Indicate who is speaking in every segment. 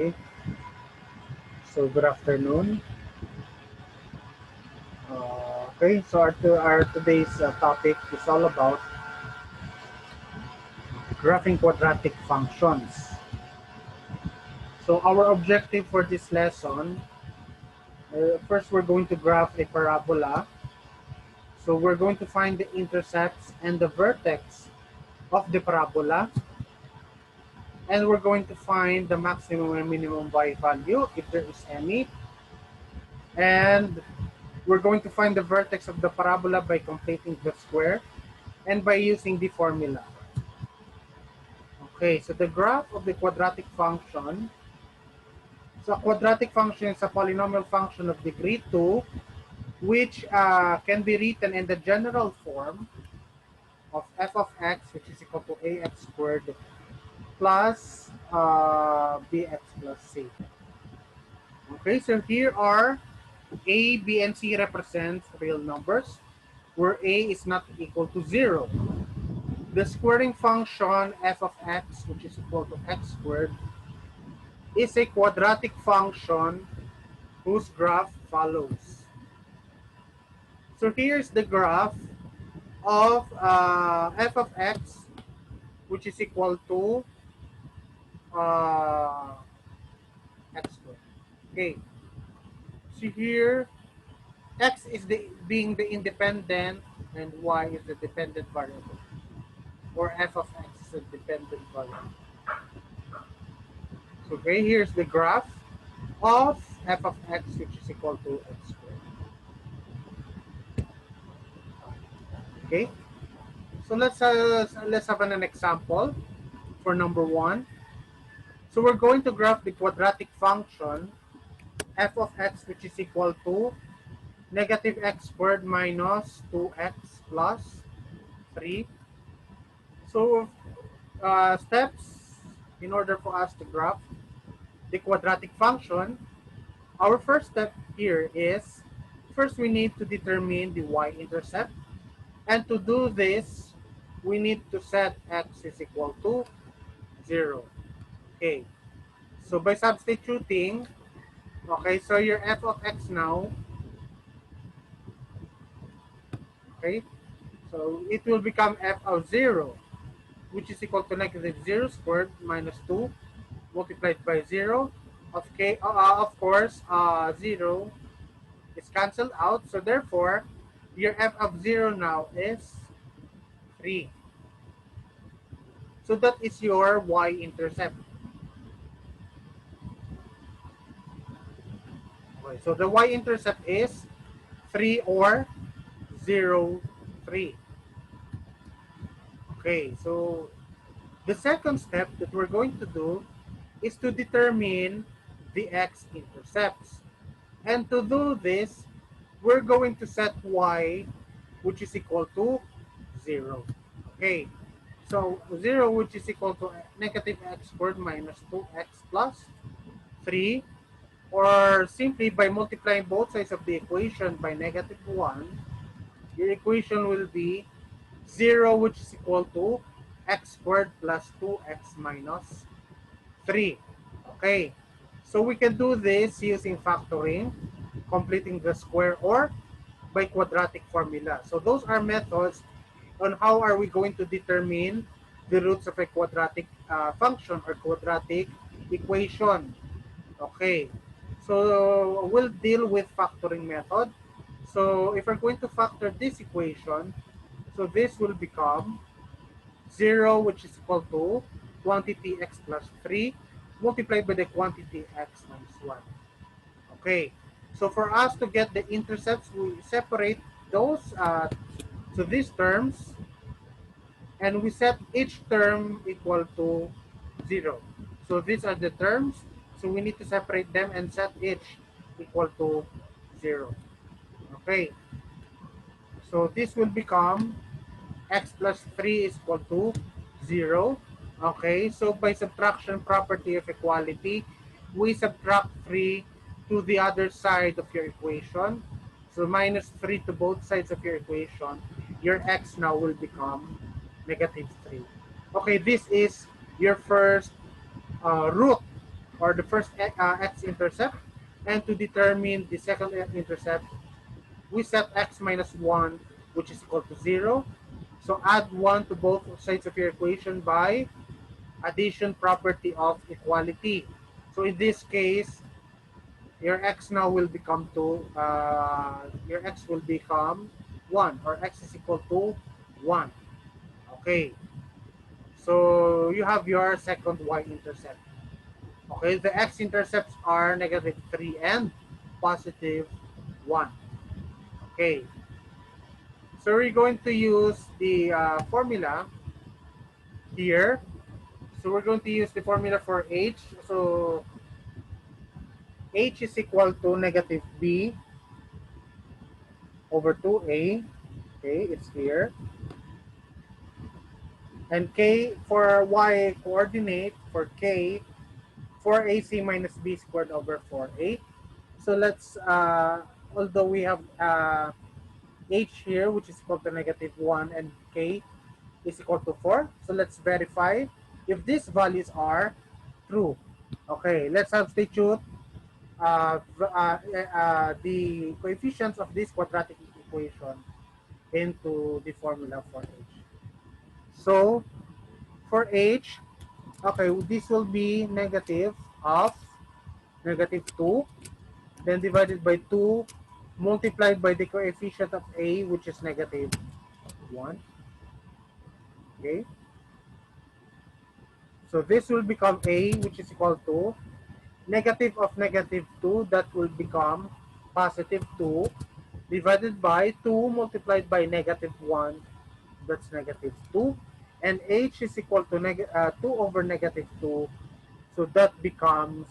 Speaker 1: Okay, so good afternoon. Okay, so our today's topic is all about graphing quadratic functions. So our objective for this lesson, first we're going to graph a parabola. So we're going to find the intercepts and the vertex of the parabola, and we're going to find the maximum and minimum y value if there is any, and we're going to find the vertex of the parabola by completing the square and by using the formula. Okay, so the graph of the quadratic function. So a quadratic function is a polynomial function of degree 2, which can be written in the general form of f of x, which is equal to ax squared plus bx plus c. Okay, so here are a, b, and c represent real numbers, where a is not equal to 0. The squaring function f of x, which is equal to x squared, is a quadratic function whose graph follows. So here's the graph of f of x, which is equal to uh, x squared. Okay, so here x is being the independent and y is the dependent variable, or f of x is a dependent variable. So okay, here's the graph of f of x, which is equal to x squared. Okay, so let's have an example for number 1. So we're going to graph the quadratic function f of x, which is equal to negative x squared minus 2x plus 3. So steps in order for us to graph the quadratic function. Our first step here is, first we need to determine the y-intercept. And to do this, we need to set x is equal to 0. Okay, so by substituting, okay, so your f of x now, okay, so it will become f of 0, which is equal to negative 0 squared minus 2 multiplied by 0. Of course, 0 is cancelled out, so therefore, your f of 0 now is 3. So that is your y-intercept. Okay, so the y-intercept is 3 or 0, 3. Okay, so the second step that we're going to do is to determine the x-intercepts. And to do this, we're going to set y, which is equal to 0. Okay, so 0, which is equal to negative x squared minus 2x plus 3, or simply by multiplying both sides of the equation by negative 1, your equation will be 0, which is equal to x squared plus 2x minus 3. Okay, so we can do this using factoring, completing the square, or by quadratic formula. So those are methods on how are we going to determine the roots of a quadratic function or quadratic equation. Okay, so we'll deal with factoring method. So if we're going to factor this equation, so this will become 0, which is equal to quantity x plus 3 multiplied by the quantity x minus 1. Okay, so for us to get the intercepts, we separate those to these terms, and we set each term equal to 0. So these are the terms, so we need to separate them and set each equal to 0. Okay, so this will become x plus 3 is equal to 0. Okay, so by subtraction property of equality, we subtract 3 to the other side of your equation. So minus 3 to both sides of your equation. Your x now will become negative 3. Okay, this is your first root or the first x-intercept, and to determine the second intercept, we set x minus 1, which is equal to 0. So add 1 to both sides of your equation by addition property of equality. So in this case, your x now will become 2, your x will become 1, or x is equal to 1. Okay, so you have your second y-intercept. Okay, the x-intercepts are negative 3 and positive 1. Okay, so we're going to use the formula here. So we're going to use the formula for h. So h is equal to negative b over 2a. Okay, it's here. And k for y coordinate, for k, 4ac minus b squared over 4a. So let's, although we have h here, which is equal to negative 1, and k is equal to 4. So let's verify if these values are true. Okay, let's substitute the coefficients of this quadratic equation into the formula for h. So for h, okay, this will be negative of negative 2, then divided by 2, multiplied by the coefficient of a, which is negative 1. Okay, so this will become a, which is equal to negative of negative 2, that will become positive 2, divided by 2 multiplied by negative 1, that's negative 2. And h is equal to 2 over negative 2, so that becomes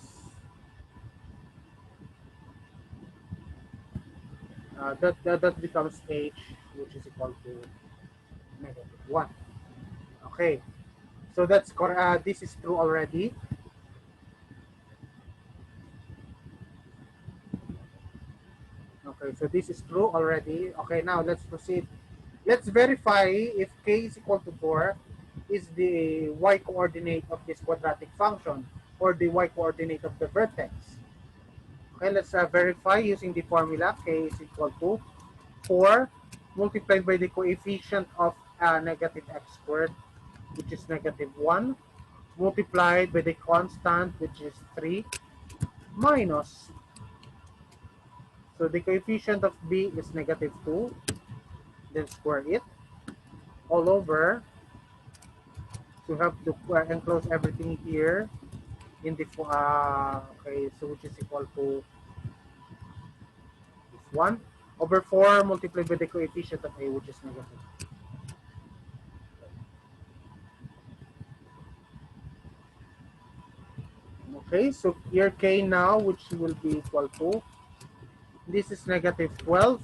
Speaker 1: that becomes h, which is equal to negative 1. Okay, so that's this is true already. Okay, so this is true already. Okay, now let's proceed. Let's verify if k is equal to 4 is the y coordinate of this quadratic function, or the y coordinate of the vertex. Okay, let's verify using the formula. K is equal to 4 multiplied by the coefficient of negative x squared, which is negative 1, multiplied by the constant, which is 3, minus. So the coefficient of b is negative 2, then square it all over. So we have to enclose everything here in the okay, so which is equal to this one over 4 multiplied by the coefficient of a, which is negative. Okay, so here k now, which will be equal to, this is negative 12.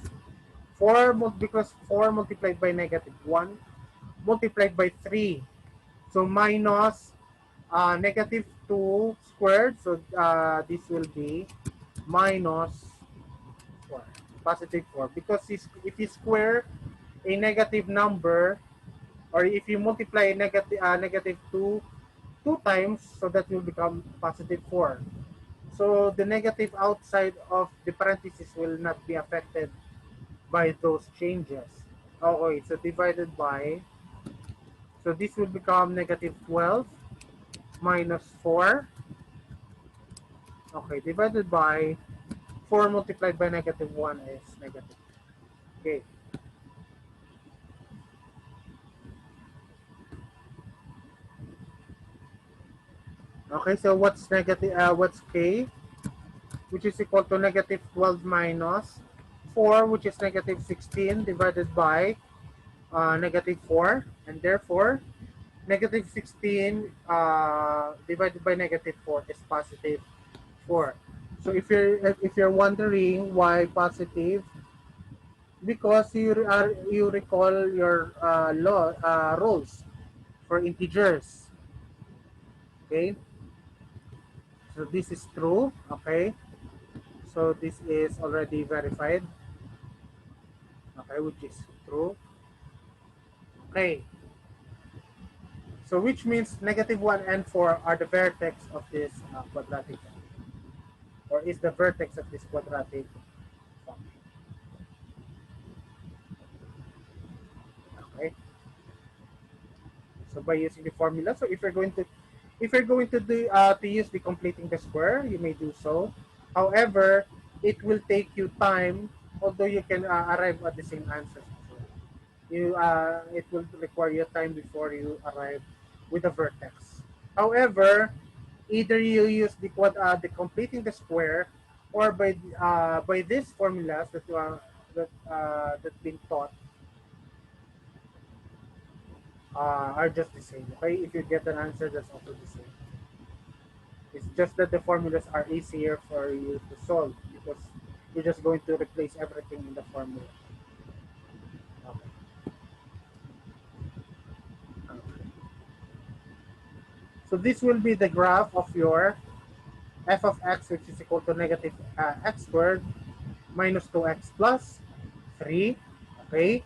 Speaker 1: 4 because 4 multiplied by negative 1 multiplied by 3. So minus negative 2 squared. So this will be minus 4, positive 4. Because if you square a negative number, or if you multiply a negative 2 times, so that will become positive 4. So the negative outside of the parentheses will not be affected by those changes. Okay, so divided by, so this will become negative 12 minus 4. Okay, divided by 4 multiplied by negative 1 is negative. Okay. Okay, so what's negative, what's k? Which is equal to negative 12 minus 4, which is negative 16, divided by negative 4. And therefore, negative 16 divided by negative 4 is positive 4. So if you're wondering why positive, because you recall your rules for integers. Okay, so this is true. Okay, so this is already verified. Okay, which is true. Okay, So which means negative 1 and 4 are the vertex of this quadratic, or is the vertex of this quadratic function. Okay. So by using the formula, so if you're going to do to use the completing the square, you may do so. However, it will take you time, although you can arrive at the same answers. So it will require you time before you arrive with a vertex. However, either you use the completing the square, or by these formulas that been taught are just the same. Okay, if you get an answer, that's also the same. It's just that the formulas are easier for you to solve because you're just going to replace everything in the formula. Okay. Okay. So this will be the graph of your f of x, which is equal to negative x squared minus 2x plus 3. Okay.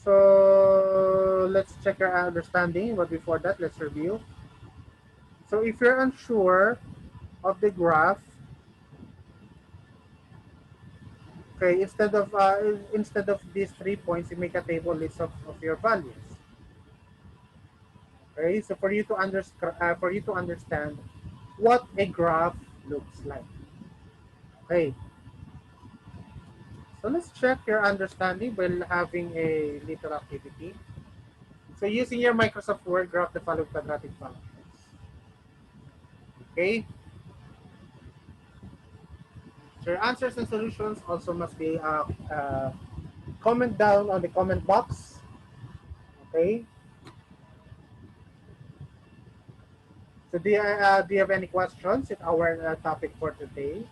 Speaker 1: So let's check our understanding. But before that, let's review. So if you're unsure of the graph, okay, instead of these 3 points, you make a table list of your values. Okay, so for you to understand what a graph looks like. Okay, so let's check your understanding by having a little activity. So using your Microsoft Word, graph the following quadratic functions. Okay, so your answers and solutions also must be comment down on the comment box. Okay, so do you have any questions in our topic for today?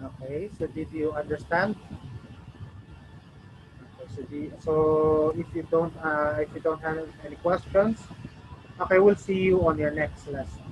Speaker 1: Okay, so did you understand? Okay, so, if you don't have any questions, okay, we'll see you on your next lesson.